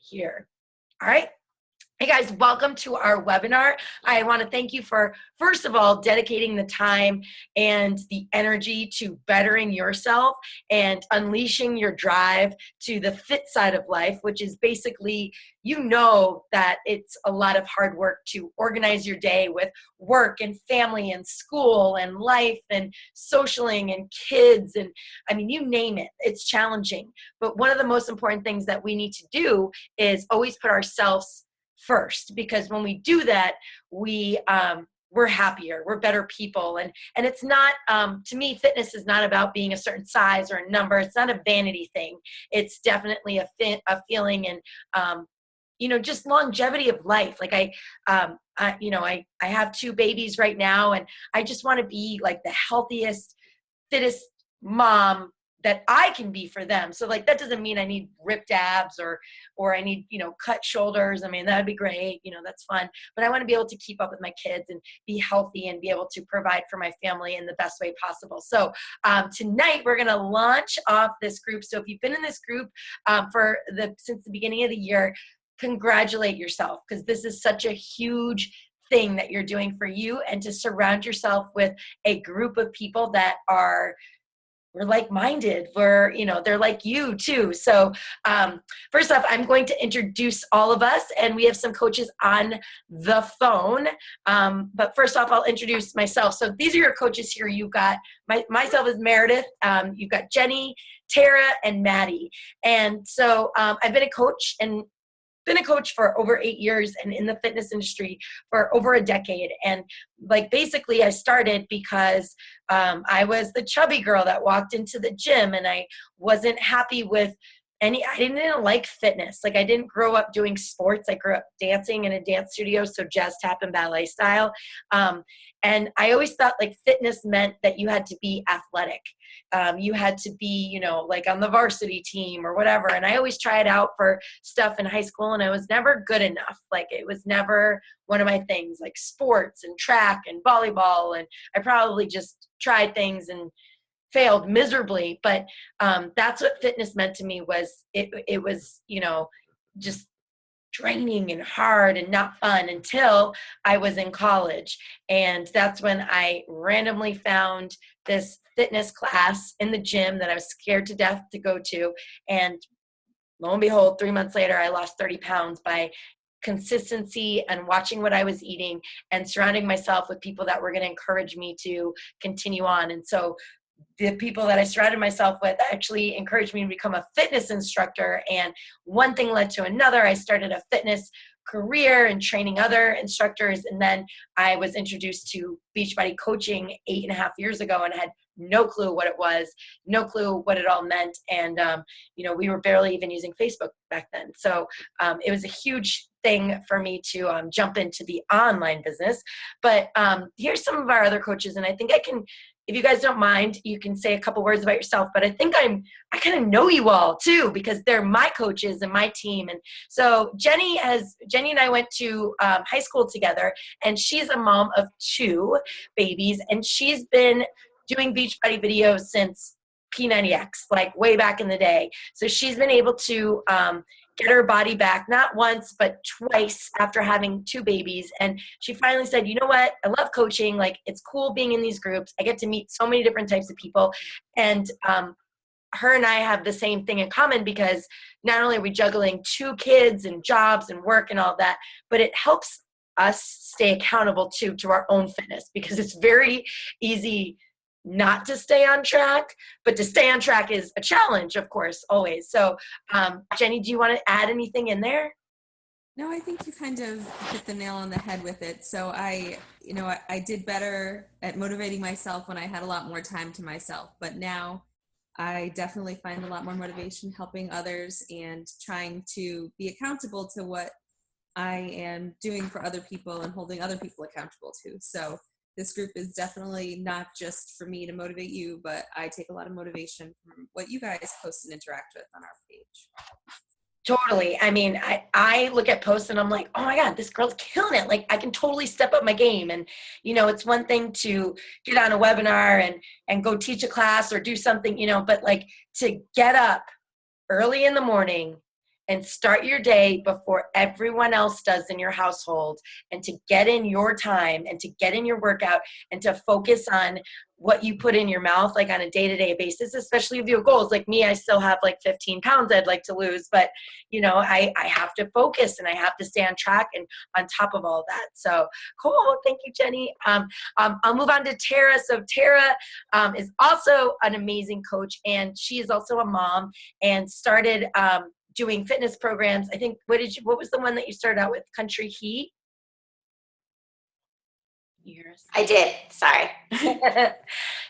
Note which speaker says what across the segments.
Speaker 1: here. All right. Hey guys, welcome to our webinar. I want to thank you for, first of all, dedicating the time and the energy to bettering yourself and unleashing your drive to the fit side of life, which is basically, you know that it's a lot of hard work to organize your day with work and family and school and life and socialing and kids and, I mean, you name it. It's challenging. But one of the most important things that we need to do is always put ourselves first, because when we do that, we're happier, we're better people. And it's not, to me, fitness is not about being a certain size or a number. It's not a vanity thing. It's definitely a feeling and, just longevity of life. Like I have two babies right now, and I just want to be like the healthiest, fittest mom that I can be for them. So like, that doesn't mean I need ripped abs or I need, cut shoulders. I mean, that'd be great. That's fun. But I want to be able to keep up with my kids and be healthy and be able to provide for my family in the best way possible. So tonight we're going to launch off this group. So if you've been in this group since the beginning of the year, congratulate yourself, because this is such a huge thing that you're doing for you, and to surround yourself with a group of people that we're like-minded. They're like you too. So first off, I'm going to introduce all of us, and we have some coaches on the phone. But first off, I'll introduce myself. So these are your coaches here. You've got myself is Meredith. You've got Jenny, Tara, and Maddie. And so I've been a coach for over 8 years, and in the fitness industry for over a decade. And like, basically I started because I was the chubby girl that walked into the gym, and I wasn't happy with I didn't like fitness. Like, I didn't grow up doing sports. I grew up dancing in a dance studio, so jazz, tap, and ballet style. And I always thought like fitness meant that you had to be athletic. You had to be, like on the varsity team or whatever. And I always tried out for stuff in high school, and I was never good enough. Like, it was never one of my things, like sports and track and volleyball. And I probably just tried things and failed miserably. But that's what fitness meant to me. Was it was, just draining and hard and not fun, until I was in college. And that's when I randomly found this fitness class in the gym that I was scared to death to go to. And lo and behold, 3 months later, I lost 30 pounds by consistency and watching what I was eating and surrounding myself with people that were going to encourage me to continue on. And so the people that I surrounded myself with actually encouraged me to become a fitness instructor. And one thing led to another. I started a fitness career and training other instructors. And then I was introduced to Beachbody coaching 8.5 years ago, and had no clue what it was, no clue what it all meant. And, we were barely even using Facebook back then. So it was a huge thing for me to jump into the online business. But here's some of our other coaches. And I think if you guys don't mind, you can say a couple words about yourself. But I think I kind of know you all too, because they're my coaches and my team. And so Jenny and I went to high school together, and she's a mom of 2 babies, and she's been doing Beachbody videos since P90X, like way back in the day. So she's been able to get her body back, not once, but twice after having 2 babies. And she finally said, you know what? I love coaching. Like, it's cool being in these groups. I get to meet so many different types of people. And her and I have the same thing in common, because not only are we juggling 2 kids and jobs and work and all that, but it helps us stay accountable to our own fitness, because it's very easy not to stay on track, but to stay on track is a challenge, of course, always. So Jenny, do you want to add anything in there?
Speaker 2: No, I think you kind of hit the nail on the head with it. So I did better at motivating myself when I had a lot more time to myself, but now I definitely find a lot more motivation helping others and trying to be accountable to what I am doing for other people and holding other people accountable to. So this group is definitely not just for me to motivate you, but I take a lot of motivation from what you guys post and interact with on our page.
Speaker 1: Totally. I mean, I look at posts and I'm like, oh my God, this girl's killing it. Like, I can totally step up my game. And, it's one thing to get on a webinar and go teach a class or do something, but like, to get up early in the morning and start your day before everyone else does in your household, and to get in your time and to get in your workout and to focus on what you put in your mouth, like on a day-to-day basis, especially with your goals. Like me, I still have like 15 pounds I'd like to lose, but I have to focus and I have to stay on track and on top of all that. So cool. Thank you, Jenny. I'll move on to Tara. So Tara is also an amazing coach, and she is also a mom and started doing fitness programs. I think, what was the one that you started out with? Country Heat? Years.
Speaker 3: I did. Sorry.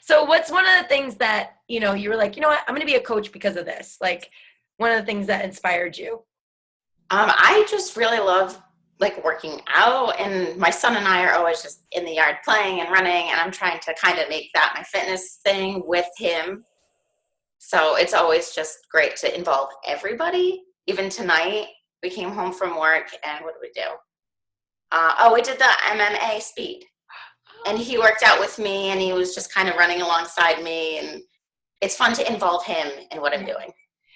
Speaker 1: So what's one of the things that, you were like, you know what, I'm going to be a coach because of this? Like one of the things that inspired you?
Speaker 3: I just really love like working out, and my son and I are always just in the yard playing and running, and I'm trying to kind of make that my fitness thing with him. So it's always just great to involve everybody. Even tonight, we came home from work, and what did we do? We did the MMA speed. And he worked out with me, and he was just kind of running alongside me, and it's fun to involve him in what I'm doing.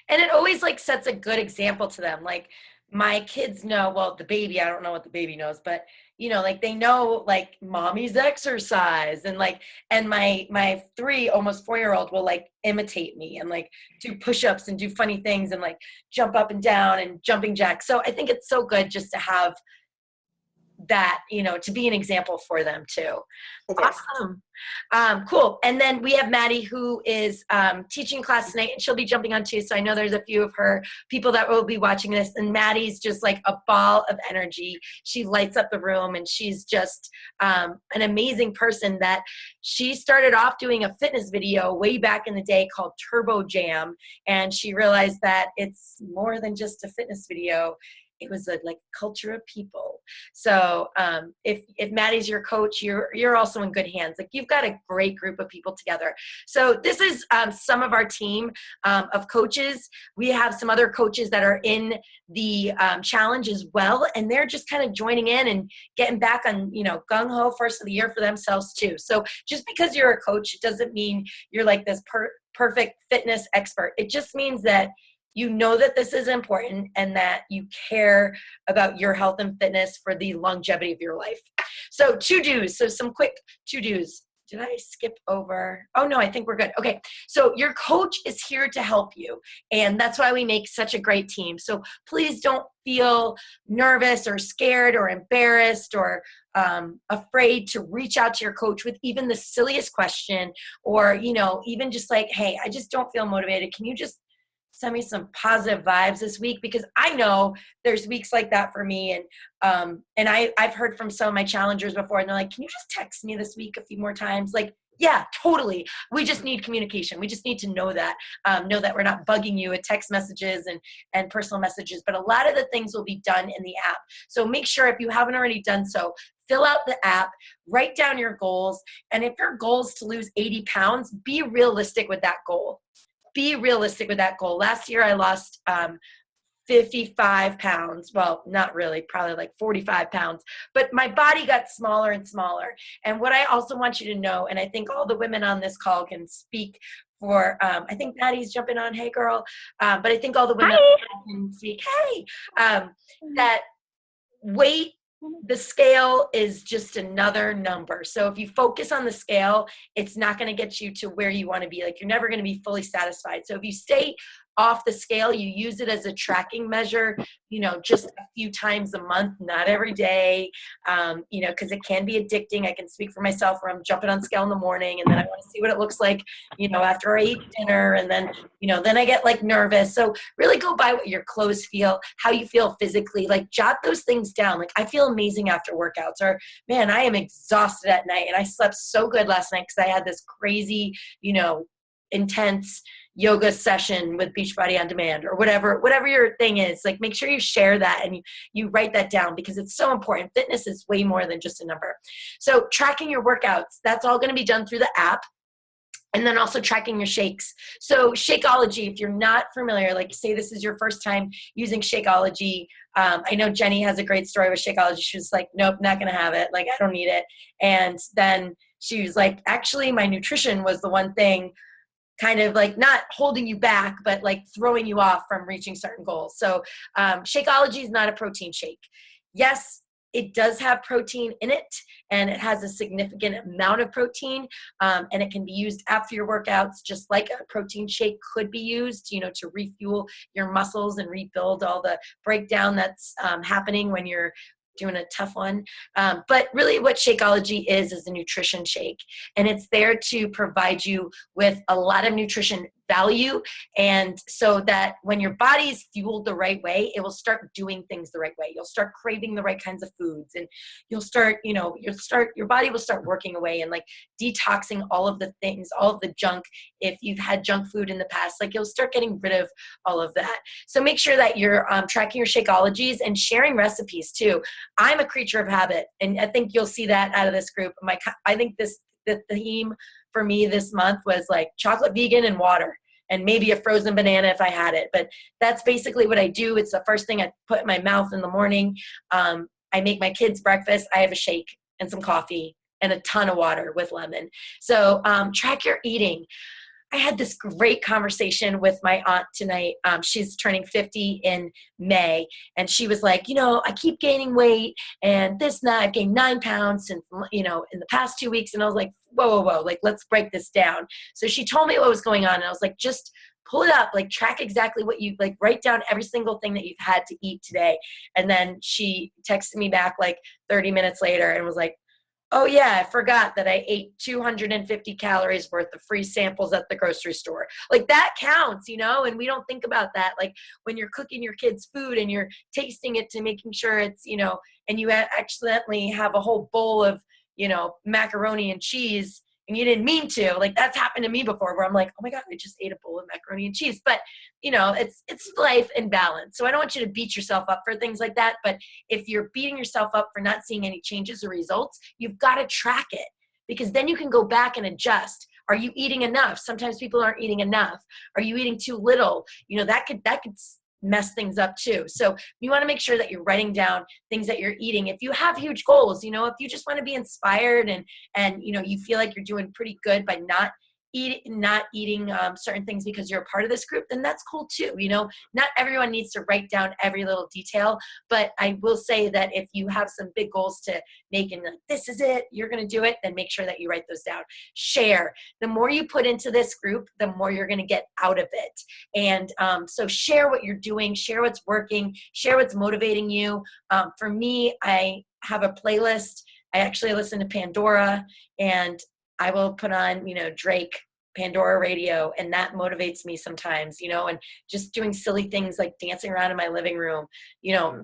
Speaker 1: And it always like sets a good example to them. Like my kids know, well, the baby, I don't know what the baby knows, but like they know like mommy's exercise, and like, and my 3, almost 4-year-old will like imitate me and like do push-ups and do funny things and like jump up and down and jumping jacks. So I think it's so good just to have that, to be an example for them too. Awesome. Cool. And then we have Maddie, who is teaching class tonight, and she'll be jumping on too. So I know there's a few of her people that will be watching this, and Maddie's just like a ball of energy. She lights up the room, and she's just an amazing person. That she started off doing a fitness video way back in the day called Turbo Jam, and she realized that it's more than just a fitness video. It was a like culture of people. So if Maddie's your coach, you're also in good hands. Like you've got a great group of people together. So this is some of our team of coaches. We have some other coaches that are in the challenge as well, and they're just kind of joining in and getting back on gung ho first of the year for themselves too. So just because you're a coach, it doesn't mean you're like this perfect fitness expert. It just means that you know that this is important and that you care about your health and fitness for the longevity of your life. So to-dos. So some quick to-dos. Did I skip over? Oh, no, I think we're good. Okay. So your coach is here to help you. And that's why we make such a great team. So please don't feel nervous or scared or embarrassed or afraid to reach out to your coach with even the silliest question, or, even just like, hey, I just don't feel motivated. Can you just send me some positive vibes this week? Because I know there's weeks like that for me. And I've heard from some of my challengers before, and they're like, can you just text me this week a few more times? Like, yeah, totally. We just need communication. We just need to know that we're not bugging you with text messages and personal messages. But a lot of the things will be done in the app. So make sure, if you haven't already done so, fill out the app, write down your goals. And if your goal is to lose 80 pounds, be realistic with that goal. Be realistic with that goal. Last year I lost 55 pounds. Well, not really, probably like 45 pounds, but my body got smaller and smaller. And what I also want you to know, and I think all the women on this call can speak for, I think Maddie's jumping on, hey girl, but I think all the women can speak, hey, that weight, the scale is just another number. So if you focus on the scale, it's not going to get you to where you want to be. Like you're never going to be fully satisfied. So if you stay off the scale, you use it as a tracking measure, just a few times a month, not every day, because it can be addicting. I can speak for myself, where I'm jumping on scale in the morning, and then I want to see what it looks like, after I eat dinner, and then, then I get like nervous. So really go by what your clothes feel, how you feel physically, like jot those things down. Like I feel amazing after workouts, or man, I am exhausted at night, and I slept so good last night because I had this crazy, intense yoga session with Beachbody On Demand, or whatever your thing is. Like make sure you share that and you write that down, because it's so important. Fitness is way more than just a number. So tracking your workouts, that's all going to be done through the app. And then also tracking your shakes. So Shakeology, if you're not familiar, like say this is your first time using Shakeology. I know Jenny has a great story with Shakeology. She was like, nope, not going to have it. Like, I don't need it. And then she was like, actually, my nutrition was the one thing kind of like not holding you back, but like throwing you off from reaching certain goals. So Shakeology is not a protein shake. Yes, it does have protein in it, and it has a significant amount of protein, and it can be used after your workouts, just like a protein shake could be used, to refuel your muscles and rebuild all the breakdown that's happening when you're doing a tough one. But really what Shakeology is a nutrition shake, and it's there to provide you with a lot of nutrition value, and so that when your body's fueled the right way, it will start doing things the right way. You'll start craving the right kinds of foods, and your body will start working away and like detoxing all of the things, all of the junk. If you've had junk food in the past, like you'll start getting rid of all of that. So make sure that you're tracking your Shakeologies and sharing recipes too. I'm a creature of habit, and I think you'll see that out of this group. I think the theme for me this month was like chocolate vegan and water, and maybe a frozen banana if I had it. But that's basically what I do. It's the first thing I put in my mouth in the morning. I make my kids breakfast. I have a shake and some coffee and a ton of water with lemon. So track your eating. I had this great conversation with my aunt tonight. She's turning 50 in May, and she was like, I keep gaining weight, and this now I've gained 9 pounds since, in the past 2 weeks. And I was like, whoa, like, let's break this down. So she told me what was going on, and I was like, just pull it up, like track exactly what you, like write down every single thing that you've had to eat today. And then she texted me back like 30 minutes later and was like, oh yeah, I forgot that I ate 250 calories worth of free samples at the grocery store. Like that counts, and we don't think about that. Like when you're cooking your kids' food and you're tasting it to making sure it's, and you accidentally have a whole bowl of, macaroni and cheese, and you didn't mean to. Like that's happened to me before, where I'm like, oh my God, I just ate a bowl of macaroni and cheese. But it's life and balance. So I don't want you to beat yourself up for things like that. But if you're beating yourself up for not seeing any changes or results, you've got to track it, because then you can go back and adjust. Are you eating enough? Sometimes people aren't eating enough. Are you eating too little? That could mess things up too. So you want to make sure that you're writing down things that you're eating. If you have huge goals, if you just want to be inspired and you feel like you're doing pretty good by not eating certain things because you're a part of this group, then that's cool too. Not everyone needs to write down every little detail, but I will say that if you have some big goals to make and like, this is it, you're going to do it, then make sure that you write those down. Share. The more you put into this group, the more you're going to get out of it. And so share what you're doing, share what's working, share what's motivating you. For me, I have a playlist. I actually listen to Pandora, and I will put on, Drake, Pandora radio, and that motivates me sometimes, and just doing silly things like dancing around in my living room,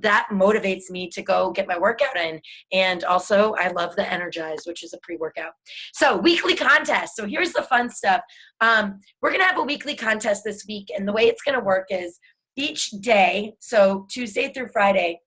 Speaker 1: that motivates me to go get my workout in. And also I love the Energize, which is a pre-workout. So weekly contest. So here's the fun stuff. We're going to have a weekly contest this week. And the way it's going to work is each day, so Tuesday through Friday,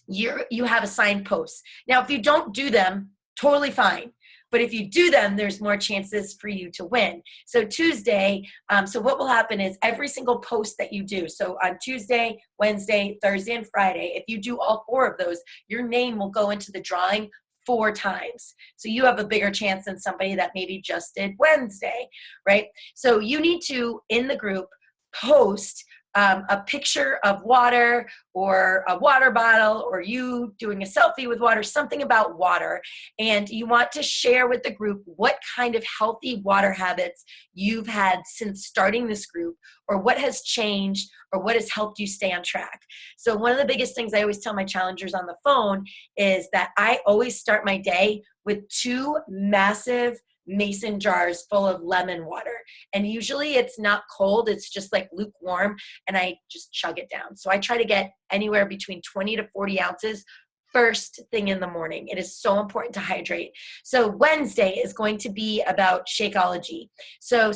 Speaker 1: you have assigned posts. Now, if you don't do them, totally fine. But if you do them, there's more chances for you to win. So Tuesday, so what will happen is every single post that you do, so on Tuesday, Wednesday, Thursday, and Friday, if you do all 4 of those, your name will go into the drawing 4 times. So you have a bigger chance than somebody that maybe just did Wednesday, right? So you need to, in the group, post a picture of water or a water bottle, or you doing a selfie with water, something about water. And you want to share with the group what kind of healthy water habits you've had since starting this group, or what has changed, or what has helped you stay on track. So one of the biggest things I always tell my challengers on the phone is that I always start my day with 2 massive mason jars full of lemon water. And usually it's not cold, it's just like lukewarm, and I just chug it down. So I try to get anywhere between 20 to 40 ounces first thing in the morning. It is so important to hydrate. So Wednesday is going to be about Shakeology. So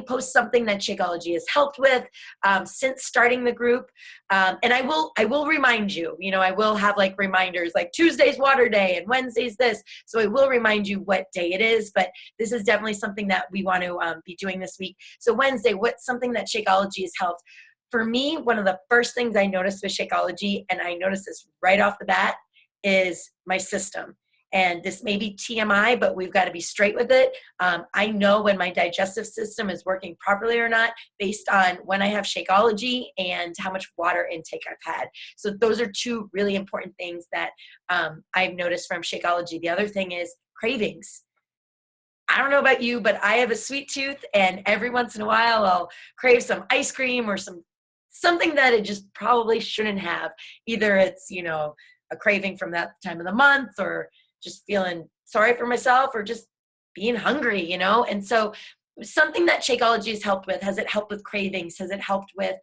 Speaker 1: post something that Shakeology has helped with since starting the group. And I will remind you, I will have like reminders like Tuesday's water day and Wednesday's this. So I will remind you what day it is, but this is definitely something that we want to be doing this week. So Wednesday, what's something that Shakeology has helped? For me, one of the first things I noticed with Shakeology, and I noticed this right off the bat, is my system. and this may be TMI, but we've got to be straight with it. I know when my digestive system is working properly or not based on when I have Shakeology and how much water intake I've had. So those are two really important things that I've noticed from Shakeology. The other thing is cravings. I don't know about you, but I have a sweet tooth, and every once in a while I'll crave some ice cream or something that it just probably shouldn't have. Either it's, a craving from that time of the month, or just feeling sorry for myself, or just being hungry, And so something that Shakeology has helped with, has it helped with cravings? Has it helped with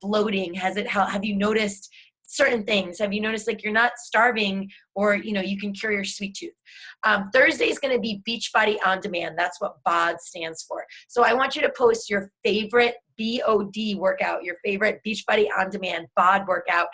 Speaker 1: bloating? Have you noticed certain things? Have you noticed like you're not starving, or you can cure your sweet tooth? Thursday is going to be Beachbody On Demand. That's what BOD stands for. So I want you to post your favorite BOD workout, your favorite Beachbody On Demand BOD workout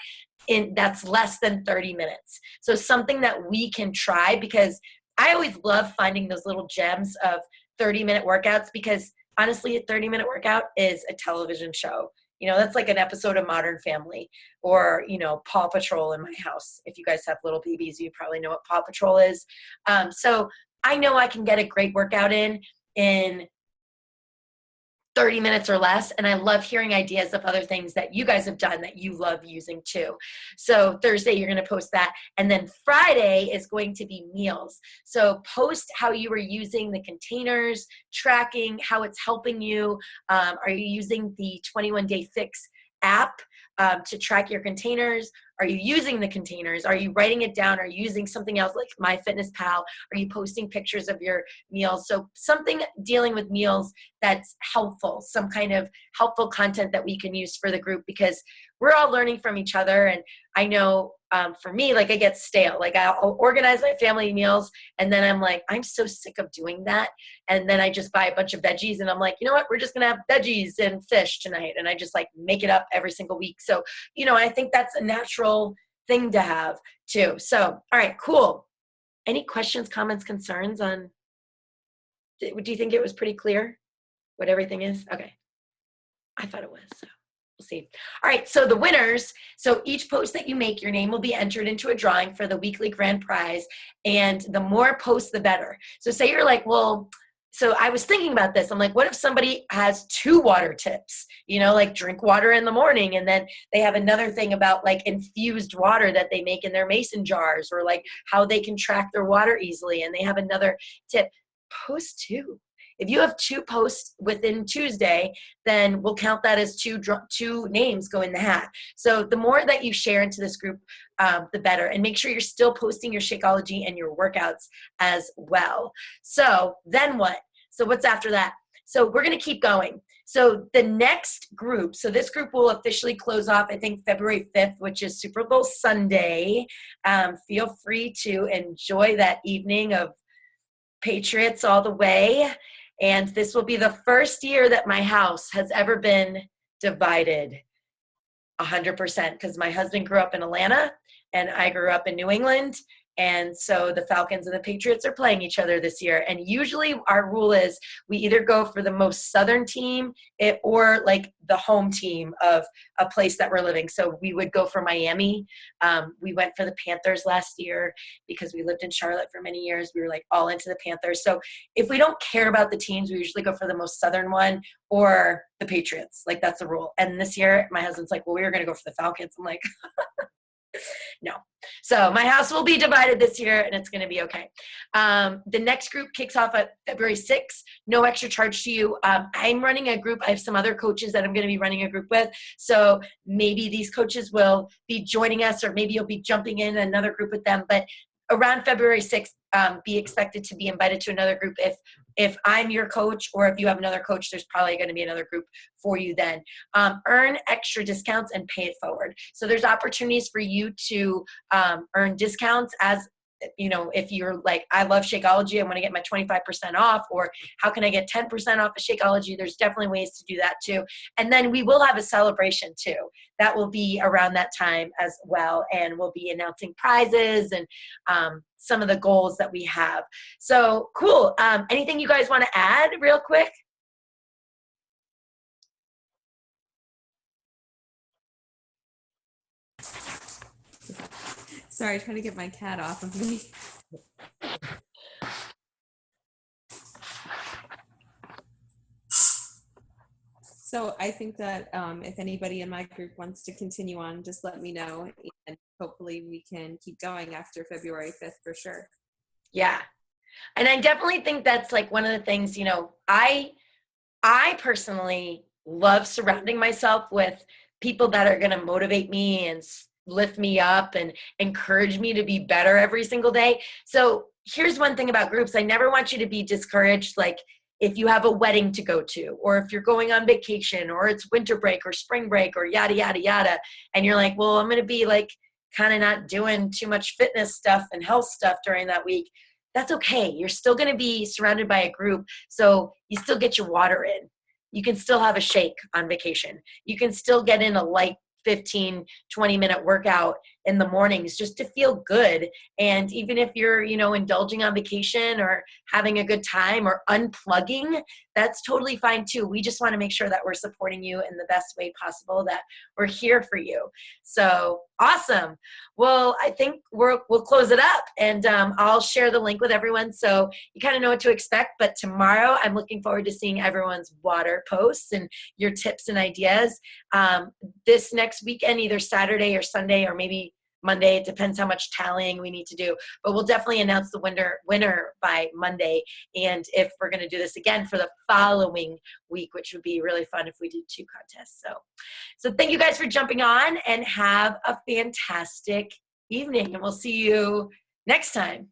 Speaker 1: that's less than 30 minutes. So something that we can try, because I always love finding those little gems of 30-minute workouts, because honestly, a 30-minute workout is a television show. That's like an episode of Modern Family, or, Paw Patrol in my house. If you guys have little babies, you probably know what Paw Patrol is. So I know I can get a great workout in 30 minutes or less. And I love hearing ideas of other things that you guys have done that you love using too. So Thursday, you're going to post that. And then Friday is going to be meals. So post how you are using the containers, tracking how it's helping you. Are you using the 21 Day Fix app to track your containers? Are you using the containers? Are you writing it down? Are you using something else like MyFitnessPal? Are you posting pictures of your meals? So something dealing with meals that's helpful, some kind of helpful content that we can use for the group, because we're all learning from each other. And I know for me, like I get stale. Like I'll organize my family meals, and then I'm like, I'm so sick of doing that. And then I just buy a bunch of veggies, and I'm like, you know what? We're just going to have veggies and fish tonight. And I just like make it up every single week. So, I think that's a natural thing to have too. So, all right, cool. Any questions, comments, concerns on, do you think it was pretty clear what everything is? Okay. I thought it was, so we'll see. All right, so the winners, so each post that you make, your name will be entered into a drawing for the weekly grand prize, and the more posts, the better. So say you're like, well, so I was thinking about this. I'm like, what if somebody has 2 water tips, like drink water in the morning, and then they have another thing about like infused water that they make in their mason jars, or like how they can track their water easily, and they have another tip. Post 2. If you have 2 posts within Tuesday, then we'll count that as two names go in the hat. So the more that you share into this group, the better. And make sure you're still posting your Shakeology and your workouts as well. So then what? So what's after that? So we're going to keep going. So the next group, so this group will officially close off, I think, February 5th, which is Super Bowl Sunday. Feel free to enjoy that evening of Patriots all the way. And this will be the first year that my house has ever been divided 100%, because my husband grew up in Atlanta and I grew up in New England. And so the Falcons and the Patriots are playing each other this year. And usually our rule is we either go for the most southern team or like the home team of a place that we're living. So we would go for Miami. We went for the Panthers last year because we lived in Charlotte for many years. We were like all into the Panthers. So if we don't care about the teams, we usually go for the most southern one or the Patriots. Like that's the rule. And this year my husband's like, well, we were going to go for the Falcons. I'm like, no. So my house will be divided this year, and it's going to be okay. The next group kicks off at February 6th. No extra charge to you. I'm running a group. I have some other coaches that I'm going to be running a group with. So maybe these coaches will be joining us, or maybe you'll be jumping in another group with them. But around February 6th, be expected to be invited to another group. If I'm your coach, or if you have another coach, there's probably going to be another group for you then. Earn extra discounts and pay it forward. So there's opportunities for you to earn discounts as, if you're like, I love Shakeology, I want to get my 25% off, or how can I get 10% off of Shakeology? There's definitely ways to do that too. And then we will have a celebration too. That will be around that time as well. And we'll be announcing prizes and some of the goals that we have. So cool. Anything you guys want to add real quick?
Speaker 2: Sorry, trying to get my cat off of me. So I think that if anybody in my group wants to continue on, just let me know, and hopefully we can keep going after February 5th for sure.
Speaker 1: Yeah. And I definitely think that's like one of the things, you know, I personally love surrounding myself with people that are going to motivate me and lift me up and encourage me to be better every single day. So here's one thing about groups. I never want you to be discouraged. Like if you have a wedding to go to, or if you're going on vacation, or it's winter break or spring break or yada, yada, yada. And you're like, well, I'm going to be like kind of not doing too much fitness stuff and health stuff during that week. That's okay. You're still going to be surrounded by a group. So you still get your water in. You can still have a shake on vacation. You can still get in a light 15, 20-minute workout in the mornings just to feel good. And even if you're, you know, indulging on vacation or having a good time or unplugging, that's totally fine too. We just want to make sure that we're supporting you in the best way possible, that we're here for you. So awesome. Well, I think we'll close it up, and I'll share the link with everyone so you kind of know what to expect. But tomorrow, I'm looking forward to seeing everyone's water posts and your tips and ideas. This next weekend, either Saturday or Sunday, or maybe Monday, it depends how much tallying we need to do, but we'll definitely announce the winner by Monday. And if we're going to do this again for the following week, which would be really fun if we did 2 contests. So thank you guys for jumping on, and have a fantastic evening, and we'll see you next time.